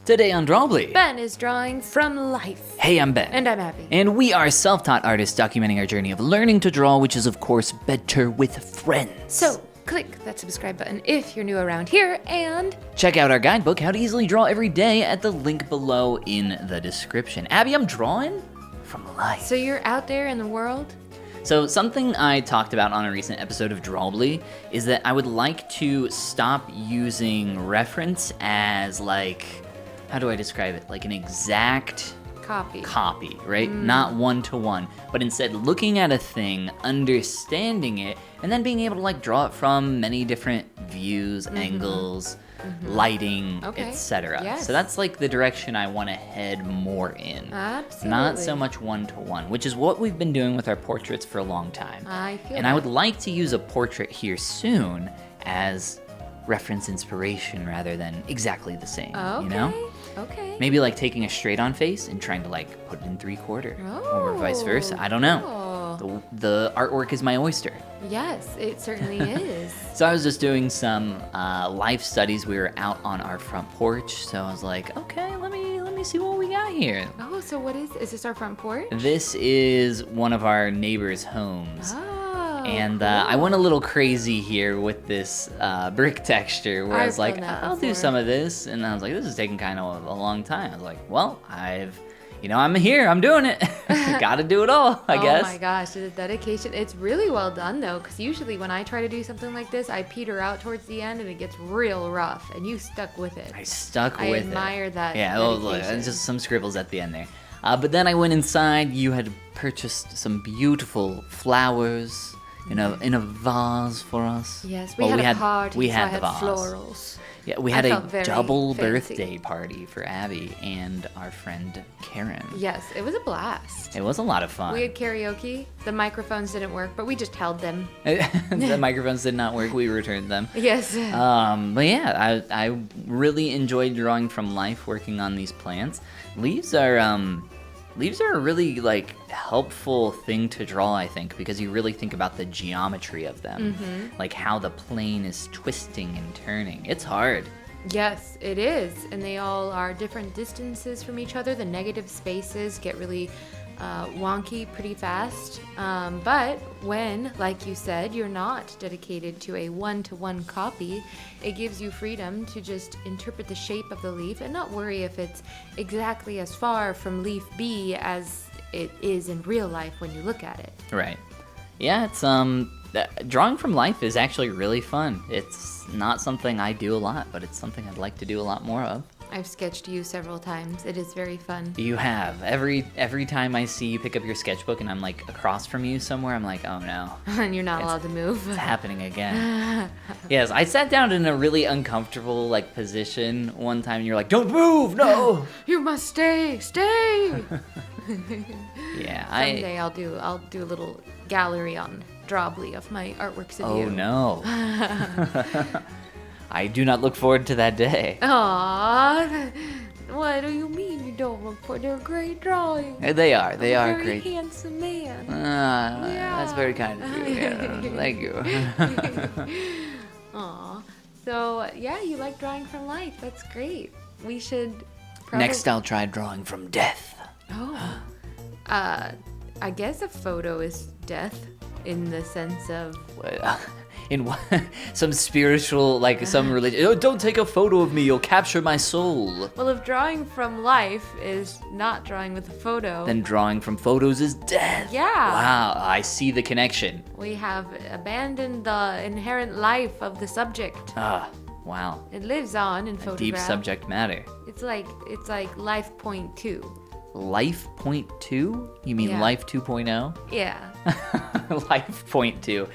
Today on Drawbli. Ben is drawing from life. Hey, I'm Ben. And I'm Abby. And we are self-taught artists documenting our journey of learning to draw, which is, of course, better with friends. So, click that subscribe button if you're new around here, and check out our guidebook, How to Easily Draw Every Day, at the link below in the description. Abby, I'm drawing from life. So you're out there in the world? So something I talked about on a recent episode of Drawbli is that I would like to stop using reference as like, how do I describe it? Like an exact copy, right? Not one-to-one, but instead looking at a thing, understanding it, and then being able to like draw it from many different views, angles, lighting, etc. Yes. So that's like the direction I want to head more in. Absolutely. Not so much one-to-one, which is what we've been doing with our portraits for a long time. I feel and that. I would like to use a portrait here soon as reference inspiration rather than exactly the same, you know? Okay. Maybe like taking a straight-on face and trying to like put it in three-quarter, or vice versa. I don't know. The artwork is my oyster. Yes, it certainly is. So I was just doing some life studies. We were out on our front porch, so I was like, okay, let me see what we got here. Oh, so what is this our front porch? This is one of our neighbors' homes. Oh, And I went a little crazy here with this brick texture where I was like, done that I'll do before. some of this. And I was like, this is taking kind of a long time. I was like, well, I'm here, I'm doing it. Gotta do it all, I guess. Oh my gosh, the dedication. It's really well done though, because usually when I try to do something like this, I peter out towards the end and it gets real rough, and you stuck with it. I stuck I with it. admire that. Yeah, well, look, dedication. it's just some scribbles at the end there. But then I went inside. You had purchased some beautiful flowers in a vase for us. Yes, we had a party, We so had I the had vase. florals. Yeah, we I had a felt very double fancy. birthday party for Abby and our friend Karen. Yes, it was a blast. It was a lot of fun. We had karaoke. The microphones didn't work, but we just held them. The microphones did not work. We returned them. Yes. But yeah, I really enjoyed drawing from life, working on these plants. Leaves are a really like helpful thing to draw, I think, because you really think about the geometry of them, like how the plane is twisting and turning. It's hard. Yes, it is. And they all are different distances from each other. The negative spaces get really wonky pretty fast. But when, like you said, you're not dedicated to a one-to-one copy, it gives you freedom to just interpret the shape of the leaf and not worry if it's exactly as far from leaf B as it is in real life when you look at it. Right. Yeah, it's drawing from life is actually really fun. It's not something I do a lot, but it's something I'd like to do a lot more of. I've sketched you several times. It is very fun. You have. Every time I see you pick up your sketchbook and I'm like across from you somewhere, I'm like, oh no. And you're not allowed to move. It's happening again. Yes, I sat down in a really uncomfortable like position one time and you're like, don't move, no. You must stay. Yeah, Someday I'll do a little gallery on Drawbli of my artworks of you. Oh no. I do not look forward to that day. Aww. What do you mean you don't look for? They're great drawings. They are Very great. handsome man. That's very kind of you. Yeah, thank you. Aw. So yeah, you like drawing from life. That's great. We should. Probably... Next, I'll try drawing from death. Oh. I guess a photo is death in the sense of. In what? Some spiritual, like some religion. Oh, don't take a photo of me, you'll capture my soul. Well, if drawing from life is not drawing with a photo, Then drawing from photos is death. Yeah. Wow, I see the connection. we have abandoned the inherent life of the subject. Wow. It lives on in Deep photograph. subject matter. It's like life point 2. Life point 2? You mean Yeah. life 2.0? Yeah. Life point 2.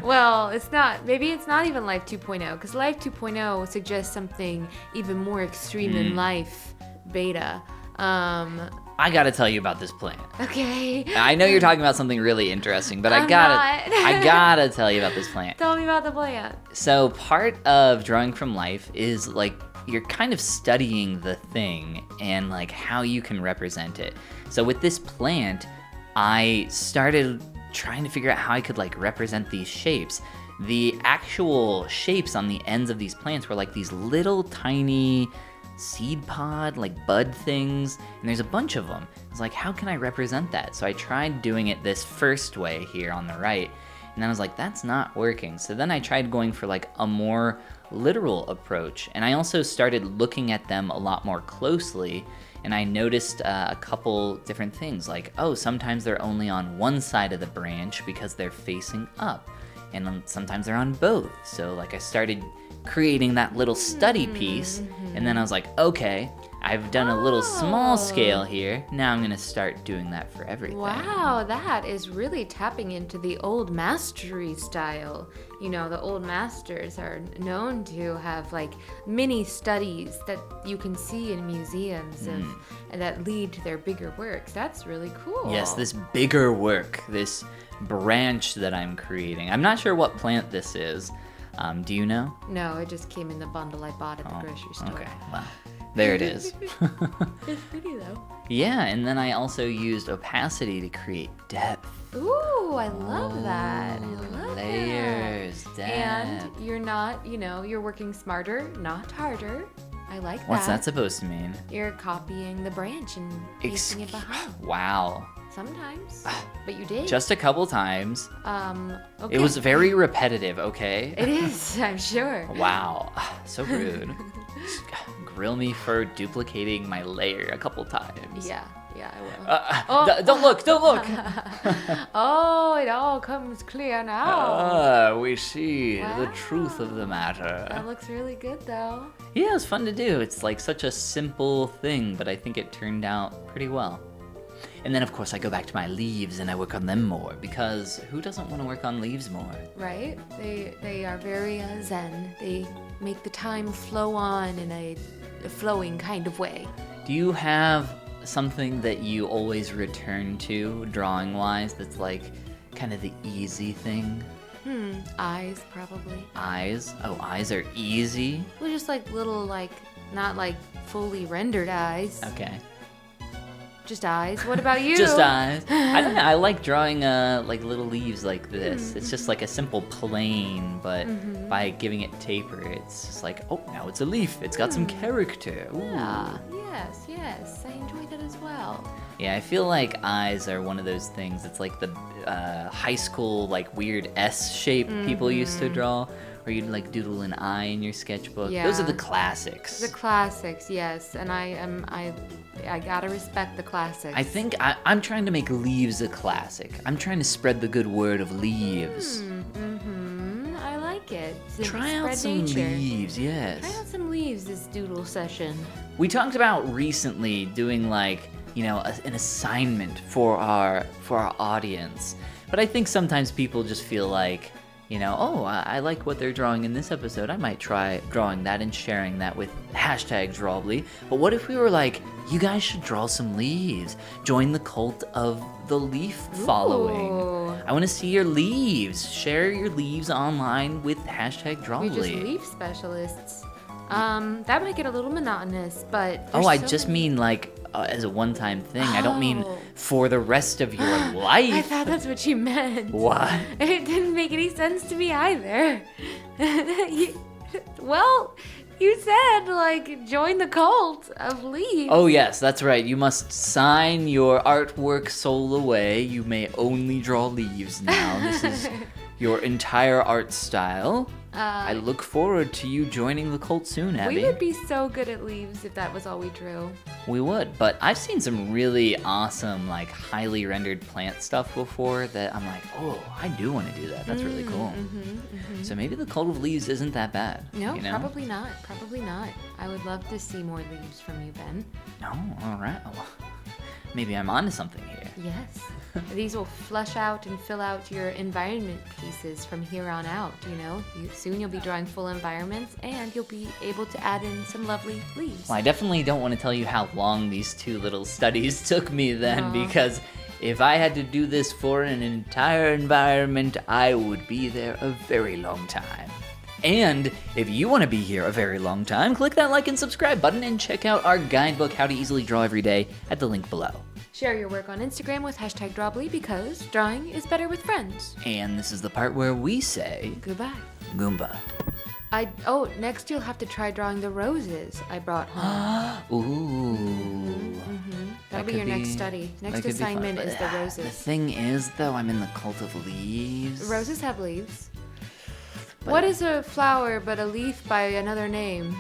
Well, it's not. Maybe it's not even life 2.0, because life 2.0 suggests something even more extreme than life beta. I gotta tell you about this plant. Okay. I know you're talking about something really interesting, but I I'm gotta not. I gotta tell you about this plant. Tell me about the plant. So part of drawing from life is like you're kind of studying the thing and like how you can represent it. So with this plant, I started trying to figure out how I could like represent these shapes. The actual shapes on the ends of these plants were like these little tiny seed pod, like bud things, and there's a bunch of them. I was like, how can I represent that? So I tried doing it this first way here on the right, and then I was like, that's not working. So then I tried going for like a more literal approach, and I also started looking at them a lot more closely, and I noticed a couple different things, like, oh, sometimes they're only on one side of the branch because they're facing up, and sometimes they're on both. So like I started creating that little study piece, and then I was like, okay, I've done a little small scale here. Now I'm gonna start doing that for everything. Wow, that is really tapping into the old mastery style. You know, the old masters are known to have like mini studies that you can see in museums and that lead to their bigger works. That's really cool. Yes, this bigger work, this branch that I'm creating. I'm not sure what plant this is. Do you know? No, it just came in the bundle I bought at the grocery store. Okay, well, there it is. It's pretty though. Yeah, and then I also used opacity to create depth. Ooh, I love that. I love Layers, that. depth. And you're not, you're working smarter, not harder. I like that. What's that supposed to mean? You're copying the branch and pasting it behind. Wow. Sometimes, but you did. Just a couple times. Okay. It was very repetitive, okay? It is, I'm sure. Wow, so rude. Grill me for duplicating my layer a couple times. Yeah, I will. Don't look, don't look! Oh, it all comes clear now. We see the truth of the matter. That looks really good, though. Yeah, it's fun to do. It's like such a simple thing, but I think it turned out pretty well. And then, of course, I go back to my leaves and I work on them more, because who doesn't want to work on leaves more? Right? They are very zen. They make the time flow on in a flowing kind of way. Do you have something that you always return to, drawing-wise, that's like kind of the easy thing? Eyes, probably. Eyes? Oh, eyes are easy? Well, just like little, like, not like fully rendered eyes. Okay. Just eyes. What about you? Just eyes. I don't know. I like drawing like little leaves like this. It's just like a simple plane, but by giving it taper, it's just like, oh, now it's a leaf. It's got some character. Ooh. Yeah. Yes. I enjoy that as well. Yeah, I feel like eyes are one of those things. It's like the high school like weird S shape people used to draw, or you'd like doodle an eye in your sketchbook. Yeah. Those are the classics. The classics, yes, and I gotta respect the classics. I think I'm trying to make leaves a classic. I'm trying to spread the good word of leaves. I like it. Try out Spread some nature. leaves, yes. Try out some leaves this doodle session. We talked about recently doing like, an assignment for our audience. But I think sometimes people just feel like, I like what they're drawing in this episode. I might try drawing that and sharing that with #Drawbli. But what if we were like, you guys should draw some leaves. Join the cult of the leaf following. Ooh. I want to see your leaves. Share your leaves online with #Drawbli. We're just leaf specialists. That might get a little monotonous, but Oh, I just mean like as a one-time thing. I don't mean Oh. for the rest of your life. I thought that's what you meant. What? It didn't make any sense to me either. Well, you said, like, join the cult of leaves. Oh yes, that's right. You must sign your artwork soul away. You may only draw leaves now. This is your entire art style. I look forward to you joining the cult soon, Abby. We would be so good at leaves if that was all we drew. We would, but I've seen some really awesome, like, highly rendered plant stuff before that I'm like, oh, I do want to do that. That's really cool. So maybe the cult of leaves isn't that bad. No, you know? probably not. Probably not. I would love to see more leaves from you, Ben. No, all right. Well, maybe I'm onto something here. Yes. These will flush out and fill out your environment pieces from here on out, Soon you'll be drawing full environments, and you'll be able to add in some lovely leaves. Well, I definitely don't want to tell you how long these two little studies took me then, No. because if I had to do this for an entire environment, I would be there a very long time. And if you want to be here a very long time, click that like and subscribe button and check out our guidebook, How to Easily Draw Every Day, at the link below. Share your work on Instagram with #Drawbli, because drawing is better with friends. And this is the part where we say Goodbye. Goomba. Next you'll have to try drawing the roses I brought home. Ooh. That'll be your next study. Next assignment is the The roses. thing is, though, I'm in the cult of leaves. Roses have leaves. But- What is a flower but a leaf by another name?